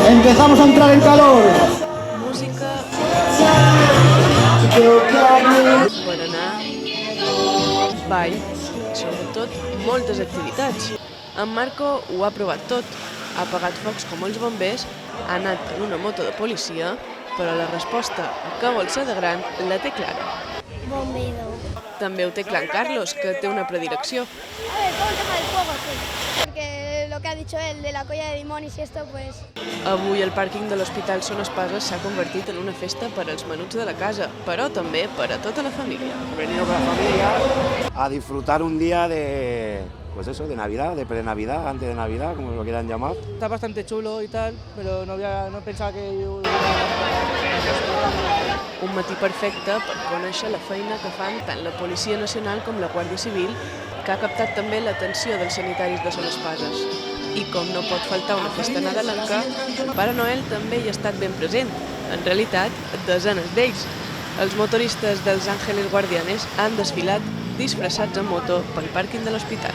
Empezamos a entrar en calor. Música, berenar, ball, sobretot moltes activitats. En Marco ho ha provat tot. Ha apagat focs com els bombers, ha anat en una moto de policia, però la resposta a què vol ser de gran la té clara. Bombero. També ho té clar en Carlos, que té una predilecció. A ver, todo el tema del fuego, sí. Porque lo que ha dicho él de la colla de limones y esto, pues... Avui el pàrquing de l'Hospital Son Espases s'ha convertit en una festa per als menuts de la casa, però també per a tota la família. He venido con la familia a disfrutar un día de, pues eso, de Navidad, de pre-Navidad, antes de Navidad, como lo quieran llamar. Está bastante chulo y tal, pero no pensaba que yo... Un matí perfecte per conèixer la feina que fan tant la Policia Nacional com la Guàrdia Civil, que ha captat també l'atenció dels sanitaris de Son Espases. I com no pot faltar una festa nadalenca, el Pare Noel també hi ha estat ben present. En realitat, desenes d'ells. Els motoristes dels Ángeles Guardianes han desfilat disfressats en moto pel pàrquing de l'hospital.